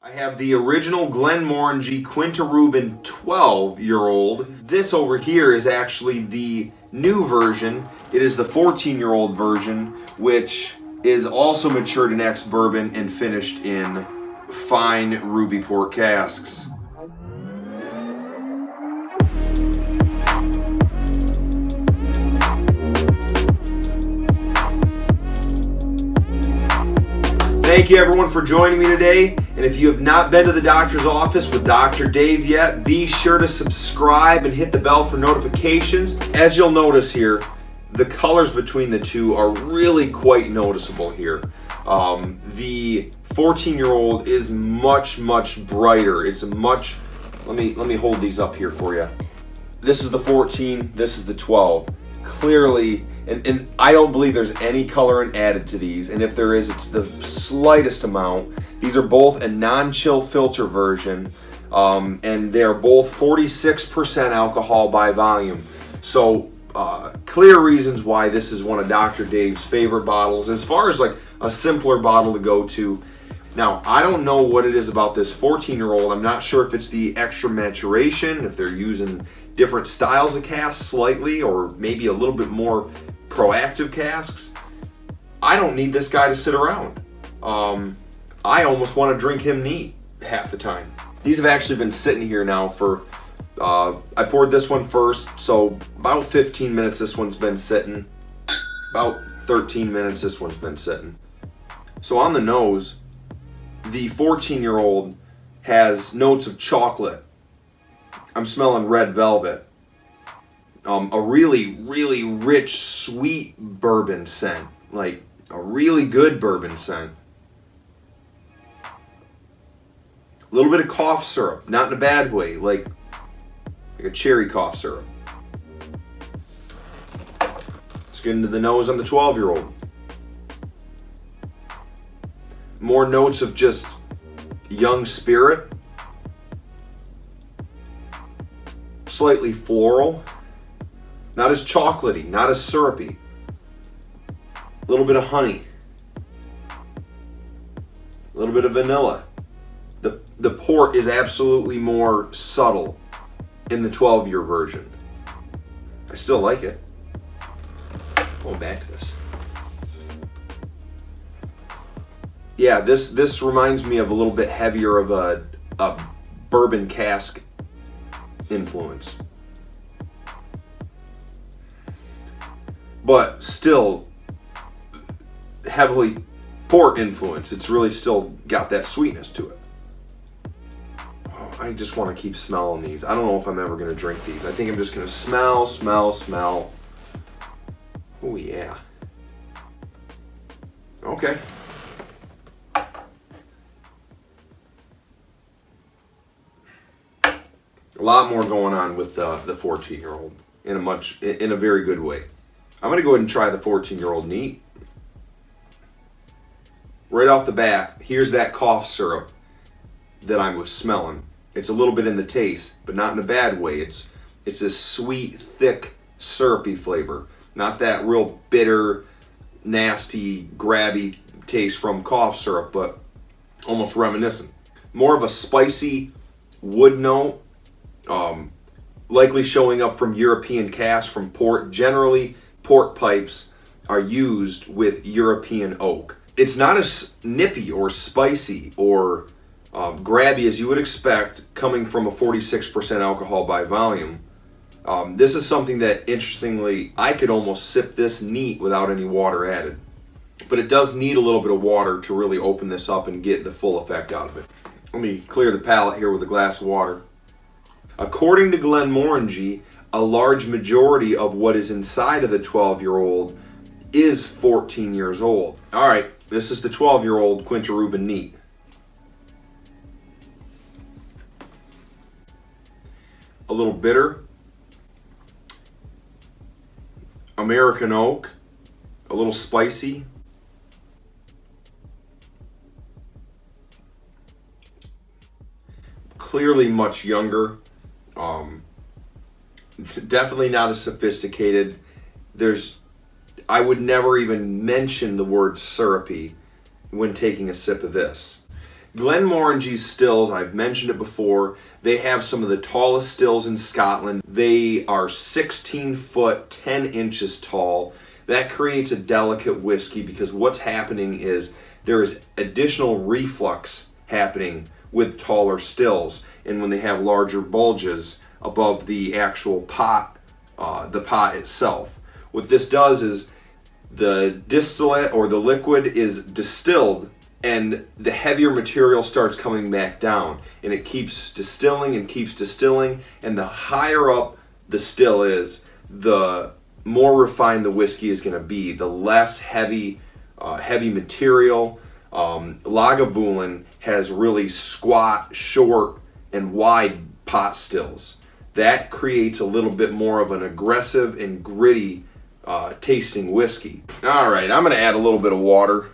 I have the original Glenmorangie Quinta Ruban 12-year-old. This over here is actually the new version. It is the 14-year-old version, which is also matured in ex-bourbon and finished in fine ruby port casks. Thank you everyone for joining me today, and if you have not been to the doctor's office with Dr. Dave yet, be sure to subscribe and hit the bell for notifications. As you'll notice here, the colors between the two are really quite noticeable here. The 14-year-old is much brighter. It's much, let me hold these up here for you. This is the 14, this is the 12. Clearly, and I don't believe there's any coloring added to these, and if there is, it's the slightest amount. These are both a non-chill filter version, and they're both 46% alcohol by volume. So clear reasons why this is one of Dr. Dave's favorite bottles, as far as like a simpler bottle to go to. Now, I don't know what it is about this 14-year-old. I'm not sure if it's the extra maturation, if they're using different styles of casks slightly, or maybe a little bit more proactive casks. I don't need this guy to sit around. I almost want to drink him neat half the time. These have actually been sitting here now for, I poured this one first, so about 15 minutes this one's been sitting. About 13 minutes this one's been sitting. So on the nose, the 14-year-old has notes of chocolate. I'm smelling red velvet. A really rich, sweet bourbon scent. Like a really good bourbon scent. A little bit of cough syrup, not in a bad way, like a cherry cough syrup. Let's get into the nose on the 12-year-old. More notes of just young spirit. Slightly floral. Not as chocolatey, not as syrupy. A little bit of honey. A little bit of vanilla. The port is absolutely more subtle in the 12-year version. I still like it. Going back to this. Yeah, this reminds me of a little bit heavier of a bourbon cask influence. But still heavily port influence. It's really still got that sweetness to it. Oh, I just want to keep smelling these. I don't know if I'm ever going to drink these. I think I'm just going to smell. Oh yeah. Okay. A lot more going on with the 14-year-old in a very good way. I'm going to go ahead and try the 14-year-old neat. Right off the bat, here's that cough syrup that I was smelling. It's a little bit in the taste, but not in a bad way. It's this sweet, thick, syrupy flavor. Not that real bitter, nasty, grabby taste from cough syrup, but almost reminiscent. More of a spicy wood note. Likely showing up from European casks from port. Generally, port pipes are used with European oak. It's not as nippy or spicy or grabby as you would expect coming from a 46% alcohol by volume. This is something that, interestingly, I could almost sip this neat without any water added. But it does need a little bit of water to really open this up and get the full effect out of it. Let me clear the palate here with a glass of water. According to Glenmorangie, a large majority of what is inside of the 12-year-old is 14 years old. All right, this is the 12-year-old Quinta Ruban neat. A little bitter. American oak. A little spicy. Clearly much younger. Definitely not as sophisticated. I would never even mention the word syrupy when taking a sip of this. Glenmorangie's stills, I've mentioned it before, they have some of the tallest stills in Scotland. They are 16 foot, 10 inches tall. That creates a delicate whiskey because what's happening is there is additional reflux happening with taller stills, and when they have larger bulges above the actual pot, the pot itself. What this does is the distillate or the liquid is distilled and the heavier material starts coming back down, and it keeps distilling and keeps distilling, and the higher up the still is, the more refined the whiskey is going to be, the less heavy material. Lagavulin has really squat, short, and wide pot stills. That creates a little bit more of an aggressive and gritty tasting whiskey. All right, I'm going to add a little bit of water.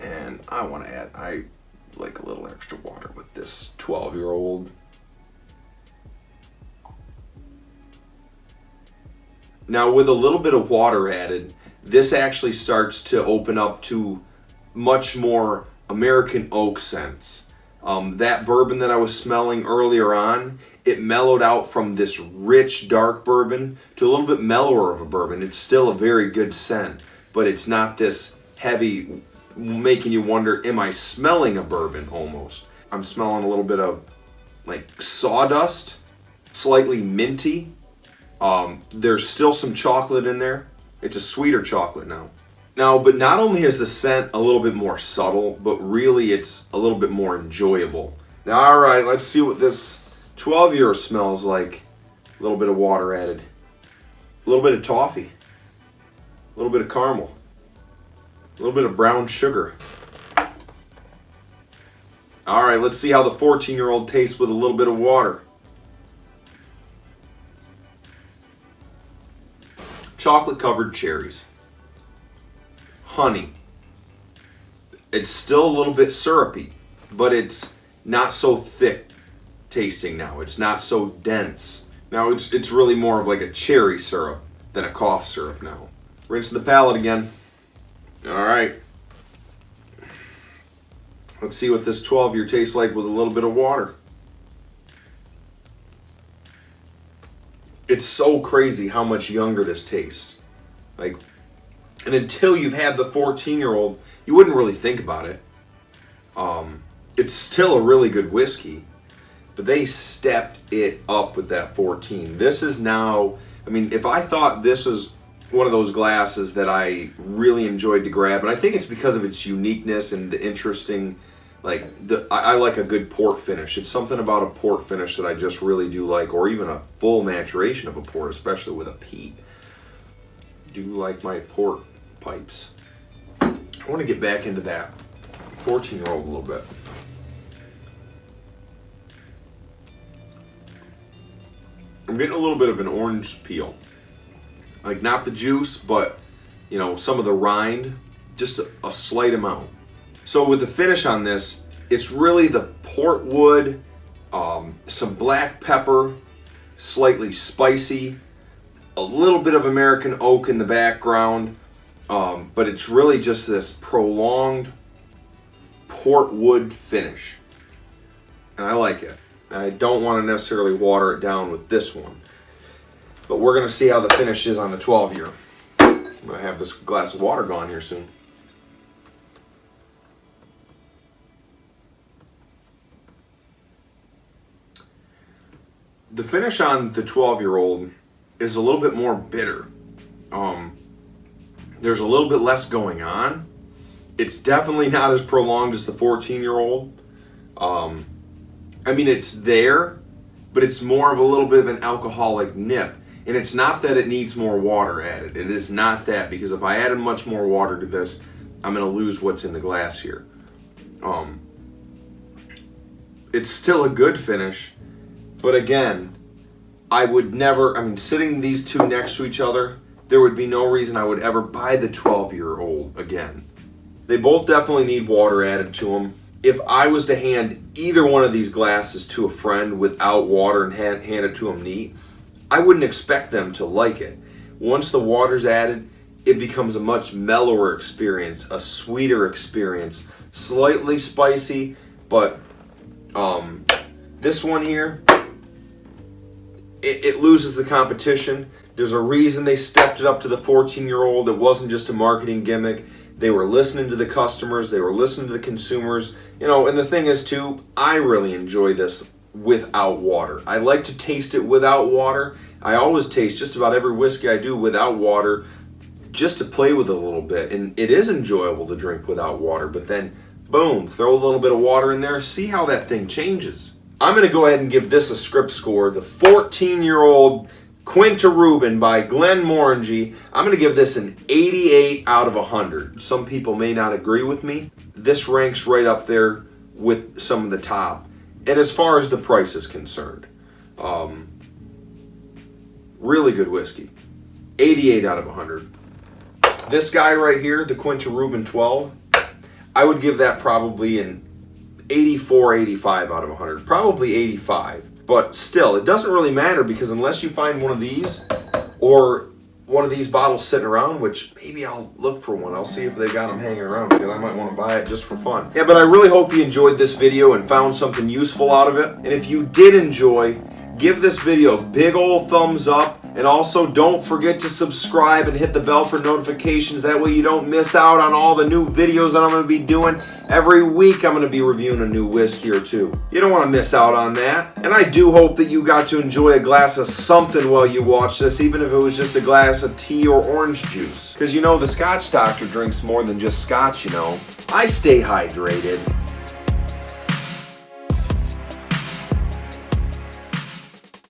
And I want to add, I like a little extra water with this 12-year-old. Now with a little bit of water added, this actually starts to open up to much more American oak scents. That bourbon that I was smelling earlier on, it mellowed out from this rich dark bourbon to a little bit mellower of a bourbon. It's still a very good scent, but it's not this heavy, making you wonder, am I smelling a bourbon almost? I'm smelling a little bit of like sawdust, slightly minty. There's still some chocolate in there. It's a sweeter chocolate now. But not only is the scent a little bit more subtle, but really it's a little bit more enjoyable. Now, all right, let's see what this 12-year smells like. A little bit of water added. A little bit of toffee. A little bit of caramel. A little bit of brown sugar. All right, let's see how the 14-year-old tastes with a little bit of water. Chocolate-covered cherries. Honey. It's still a little bit syrupy, but it's not so thick tasting now. It's not so dense. Now it's really more of like a cherry syrup than a cough syrup now. Rinse the palate again. All right. Let's see what this 12-year tastes like with a little bit of water. It's so crazy how much younger this tastes. And until you've had the 14-year-old, you wouldn't really think about it. It's still a really good whiskey, but they stepped it up with that 14. This is now, if I thought this was one of those glasses that I really enjoyed to grab, and I think it's because of its uniqueness and the interesting, I like a good port finish. It's something about a port finish that I just really do like, or even a full maturation of a port, especially with a peat. Do like my port pipes. I want to get back into that 14-year-old a little bit. I'm getting a little bit of an orange peel. Not the juice, but some of the rind, just a slight amount. So with the finish on this, it's really the port wood, some black pepper, slightly spicy, a little bit of American oak in the background, but it's really just this prolonged port wood finish. And I like it. I don't want to necessarily water it down with this one. But we're going to see how the finish is on the 12-year. I'm going to have this glass of water gone here soon. The finish on the 12-year-old is a little bit more bitter. There's a little bit less going on. It's definitely not as prolonged as the 14-year-old. It's there, but it's more of a little bit of an alcoholic nip. And it's not that it needs more water added. It is not that, because if I added much more water to this, I'm going to lose what's in the glass here. It's still a good finish, but again, I would never, sitting these two next to each other, there would be no reason I would ever buy the 12-year-old again. They both definitely need water added to them. If I was to hand either one of these glasses to a friend without water and hand it to them neat, I wouldn't expect them to like it. Once the water's added, it becomes a much mellower experience, a sweeter experience, slightly spicy, but this one here, it loses the competition. There's a reason they stepped it up to the 14-year-old. It wasn't just a marketing gimmick. They were listening to the customers. They were listening to the consumers. You know, and the thing is, too, I really enjoy this without water. I like to taste it without water. I always taste just about every whiskey I do without water, just to play with it a little bit. And it is enjoyable to drink without water, but then, boom, throw a little bit of water in there, see how that thing changes. I'm going to go ahead and give this a script score. The 14-year-old Quinta Ruban by Glenmorangie. I'm going to give this an 88 out of 100. Some people may not agree with me. This ranks right up there with some of the top. And as far as the price is concerned, really good whiskey. 88 out of 100. This guy right here, the Quinta Ruban 12, I would give that probably an 84, 85 out of 100. Probably 85. But still, it doesn't really matter, because unless you find one of these or one of these bottles sitting around, which maybe I'll look for one. I'll see if they got them hanging around, because I might want to buy it just for fun. Yeah, but I really hope you enjoyed this video and found something useful out of it. And if you did enjoy, give this video a big old thumbs up. And also, don't forget to subscribe and hit the bell for notifications. That way you don't miss out on all the new videos that I'm going to be doing. Every week I'm going to be reviewing a new whiskey or two. You don't want to miss out on that. And I do hope that you got to enjoy a glass of something while you watch this, even if it was just a glass of tea or orange juice. Because you know, the Scotch doctor drinks more than just Scotch, you know. I stay hydrated.